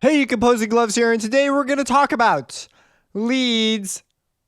Hey, Composing Gloves here, and today we're going to talk about leads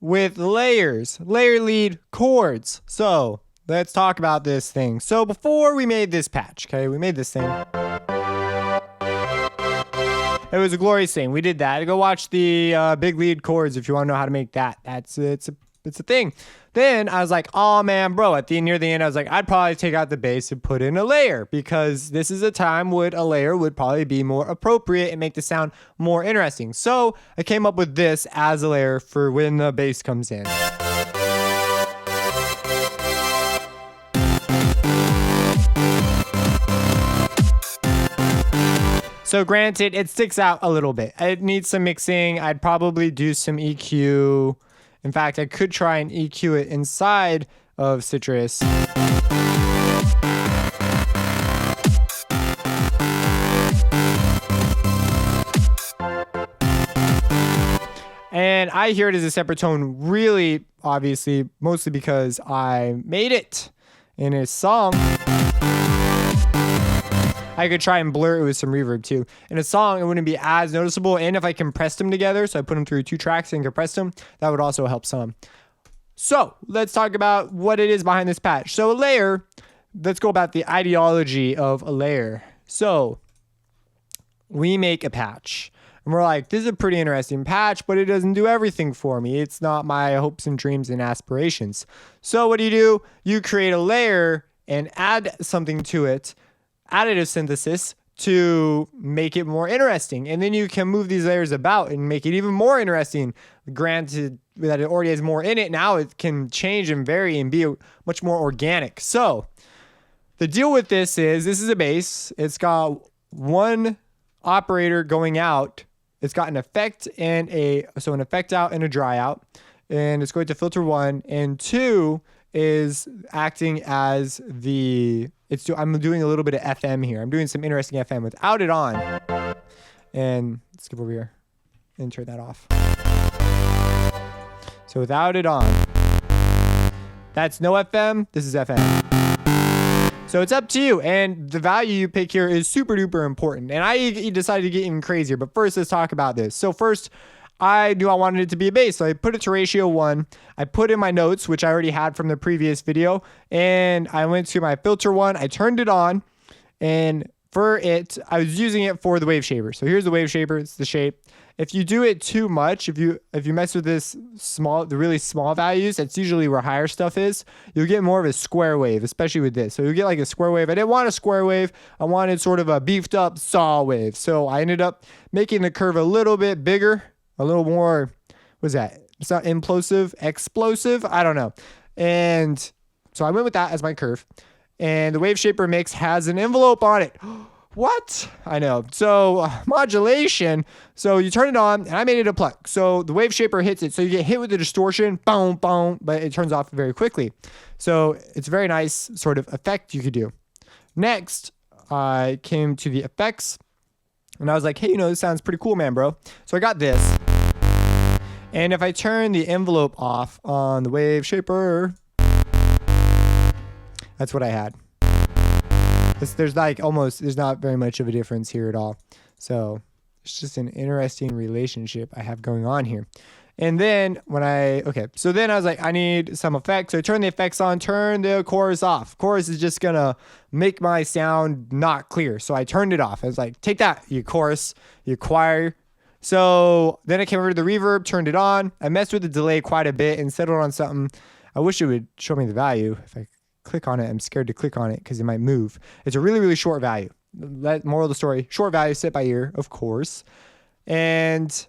with layers, layer lead chords. So let's talk about this thing. So before we made this patch, okay, we made this thing. It was a glorious thing. We did that. Go watch the big lead chords if you want to know how to make that. It's a thing. Then I was like, oh man, bro, near the end, I was like, I'd probably take out the bass and put in a layer because this is a time when a layer would probably be more appropriate and make the sound more interesting. So I came up with this as a layer for when the bass comes in. So granted, it sticks out a little bit. It needs some mixing. I'd probably do some EQ. In fact, I could try and EQ it inside of Sytrus. And I hear it as a separate tone, really, obviously, mostly because I made it in a song. I could try and blur it with some reverb too. In a song, it wouldn't be as noticeable. And if I compressed them together, so I put them through 2 tracks and compressed them, that would also help some. So let's talk about what it is behind this patch. So a layer, let's go about the ideology of a layer. So we make a patch and we're like, this is a pretty interesting patch, but it doesn't do everything for me. It's not my hopes and dreams and aspirations. So what do? You create a layer and add something to it. Additive synthesis to make it more interesting, and then you can move these layers about and make it even more interesting. Granted that it already has more in it, now it can change and vary and be much more organic. So the deal with this is a bass. It's got one operator going out. It's got an effect and an effect out and a dry out, and it's going to filter 1, and 2 is acting as I'm doing a little bit of FM here. I'm doing some interesting FM without it on. And let's skip over here and turn that off. So without it on, that's no FM. This is FM. So it's up to you. And the value you pick here is super duper important. And I decided to get even crazier. But first, let's talk about this. So first, I knew I wanted it to be a bass, so I put it to ratio 1. I put in my notes, which I already had from the previous video, and I went to my filter 1. I turned it on, and for it, I was using it for the wave shaper. So here's the wave shaper. It's the shape. If you do it too much, if you mess with the really small values, that's usually where higher stuff is, you'll get more of a square wave, especially with this. So you'll get like a square wave. I didn't want a square wave. I wanted sort of a beefed up saw wave. So I ended up making the curve a little bit bigger. A little more, what is that? It's not implosive, explosive. I don't know. And so I went with that as my curve. And the wave shaper mix has an envelope on it. What? I know. So modulation. So you turn it on and I made it a pluck. So the wave shaper hits it. So you get hit with the distortion, boom, boom, but it turns off very quickly. So it's a very nice sort of effect you could do. Next, I came to the effects. And I was like, hey, this sounds pretty cool, man, bro. So I got this. And if I turn the envelope off on the wave shaper, that's what I had. There's not very much of a difference here at all. So it's just an interesting relationship I have going on here. And then so then I was like, I need some effects. So I turned the effects on, turn the chorus off. Chorus is just gonna make my sound not clear. So I turned it off. I was like, take that, you chorus, you choir. So then I came over to the reverb, turned it on. I messed with the delay quite a bit and settled on something. I wish it would show me the value. If I click on it, I'm scared to click on it because it might move. It's a really, really short value. Moral of the story, short value, set by ear, of course. And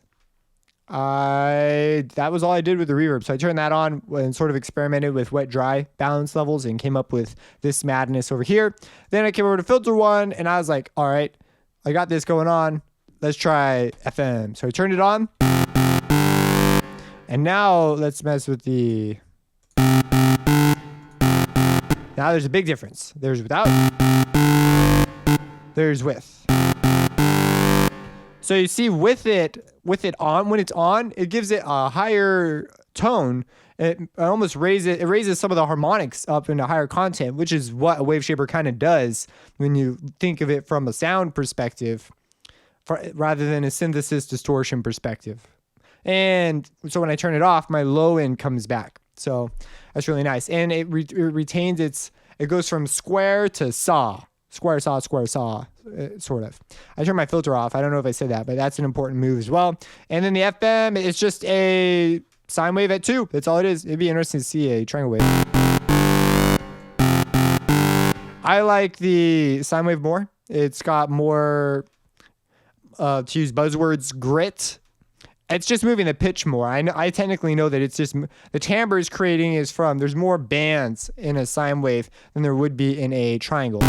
that was all I did with the reverb. So I turned that on and sort of experimented with wet dry balance levels and came up with this madness over here. Then I came over to filter 1 and I was like, all right, I got this going on. Let's try FM. So I turned it on. And now let's mess with the... Now there's a big difference. There's without. There's with. So you see with it on, when it's on, it gives it a higher tone. It almost raises some of the harmonics up into higher content, which is what a wave shaper kind of does when you think of it from a sound perspective. rather than a synthesis distortion perspective. And so when I turn it off, my low end comes back. So that's really nice. And it retains it goes from square to saw. Square, saw, sort of. I turned my filter off. I don't know if I said that, but that's an important move as well. And then the FM, it's just a sine wave at 2. That's all it is. It'd be interesting to see a triangle wave. I like the sine wave more. It's got more, to use buzzwords, grit. It's just moving the pitch more. I technically know that it's just the timbre is creating is from, there's more bands in a sine wave than there would be in a triangle.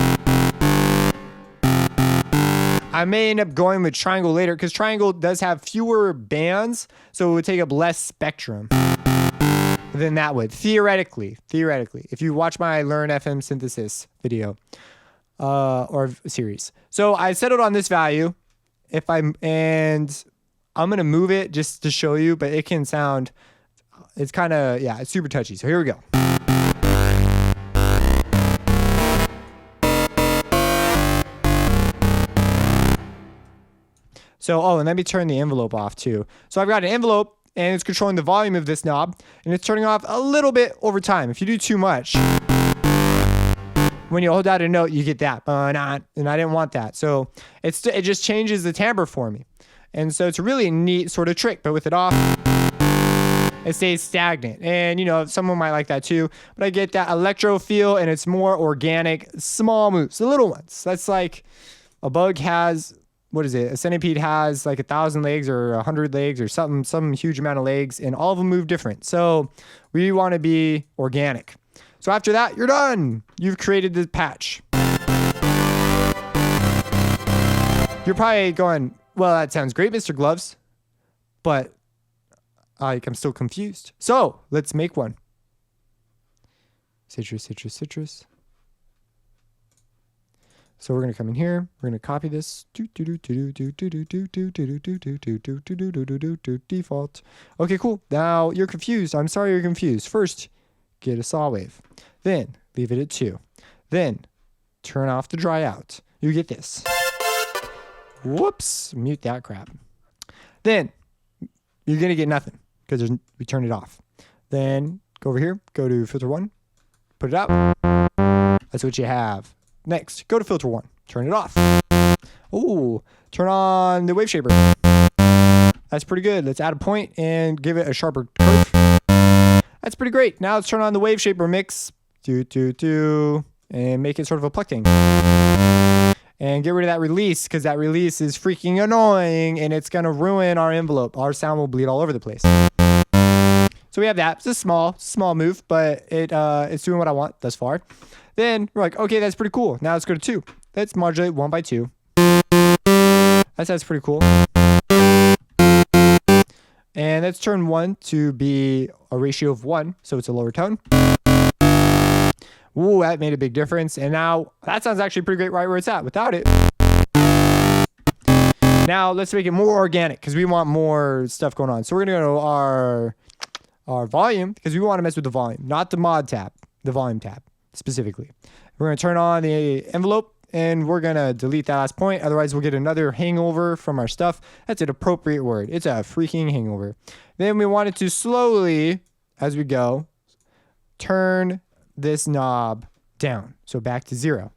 I may end up going with triangle later because triangle does have fewer bands, so it would take up less spectrum than that would, theoretically. If you watch my Learn FM Synthesis video or series. So I settled on this value. And I'm going to move it just to show you, but it can sound, it's kind of, yeah, it's super touchy. So here we go. So, and let me turn the envelope off too. So I've got an envelope and it's controlling the volume of this knob and it's turning off a little bit over time. If you do too much, when you hold out a note, you get that, and I didn't want that. So it just changes the timbre for me. And so it's a really neat sort of trick, but with it off, it stays stagnant. And, someone might like that too, but I get that electro feel and it's more organic, small moves, the little ones. That's like a bug has, what is it? A centipede has like 1,000 legs or 100 legs or something, some huge amount of legs, and all of them move different. So we want to be organic. So after that, you're done. You've created the patch. You're probably going, well, that sounds great, Mr. Gloves, but I'm still confused. So let's make one. Sytrus. So we're going to come in here. We're going to copy this. Default. Okay, cool. Now you're confused. I'm sorry you're confused. First, get a saw wave. Then leave it at 2. Then turn off the dry out. You get this. Whoops. Mute that crap. Then you're going to get nothing because we turned it off. Then go over here. Go to filter 1. Put it out. That's what you have. Next, go to filter 1. Turn it off. Ooh, turn on the wave shaper. That's pretty good. Let's add a point and give it a sharper curve. That's pretty great. Now let's turn on the wave shaper mix. And make it sort of a plucking. And get rid of that release because that release is freaking annoying and it's going to ruin our envelope. Our sound will bleed all over the place. So we have that. It's a small move, but it's doing what I want thus far. Then we're like, okay, that's pretty cool. Now let's go to 2. Let's modulate 1 by 2. That's pretty cool. And let's turn 1 to be a ratio of 1, so it's a lower tone. Ooh, that made a big difference. And now that sounds actually pretty great right where it's at without it. Now let's make it more organic because we want more stuff going on. So we're going to go to our volume because we want to mess with the volume, not the mod tab, the volume tab specifically. We're going to turn on the envelope and we're going to delete that last point. Otherwise, we'll get another hangover from our stuff. That's an appropriate word. It's a freaking hangover. Then we want it to slowly, as we go, turn this knob down. So back to 0.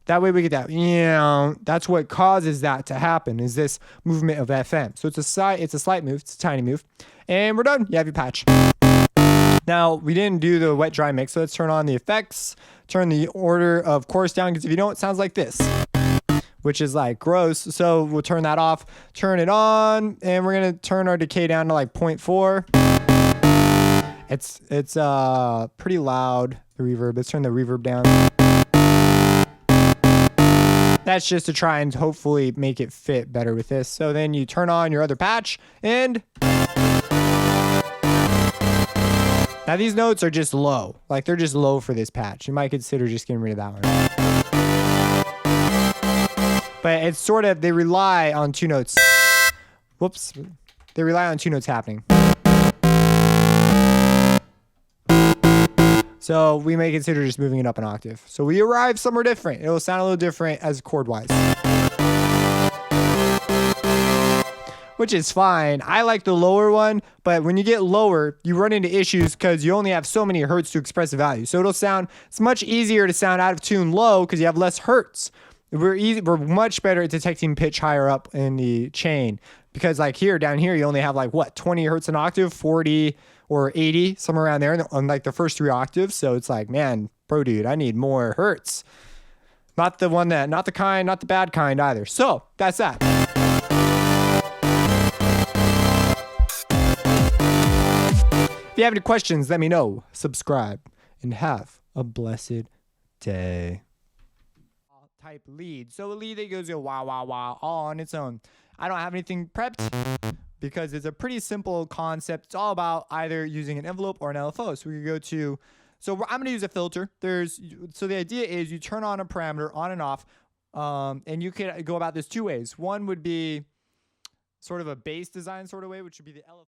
That way we get that, that's what causes that to happen is this movement of FM. So it's a slight move. It's a tiny move. And we're done. You have your patch. Now, we didn't do the wet dry mix, so let's turn on the effects, turn the order of chorus down, because if you don't, it sounds like this, which is like gross. So we'll turn that off, turn it on, and we're going to turn our decay down to like 0.4. It's pretty loud, the reverb. Let's turn the reverb down. That's just to try and hopefully make it fit better with this. So then you turn on your other patch and now these notes are just low. Like they're just low for this patch. You might consider just getting rid of that one. But it's sort of, they rely on 2 notes. Whoops. They rely on 2 notes happening. So we may consider just moving it up an octave. So we arrive somewhere different. It will sound a little different as chord wise. which is fine. I like the lower one, but when you get lower, you run into issues because you only have so many hertz to express a value. So it's much easier to sound out of tune low because you have less hertz. We're much better at detecting pitch higher up in the chain because like down here, you only have like what, 20 hertz an octave, 40 or 80, somewhere around there on like the first 3 octaves. So it's like, man, bro, dude, I need more hertz. Not the bad kind either. So that's that. If you have any questions, let me know. Subscribe and have a blessed day. Type lead. So a lead that goes wah wah wah all on its own. I don't have anything prepped because it's a pretty simple concept. It's all about either using an envelope or an LFO. So we can go to, so I'm going to use a filter. So the idea is you turn on a parameter on and off, and you can go about this 2 ways. One would be sort of a bass design sort of way, which would be the LFO.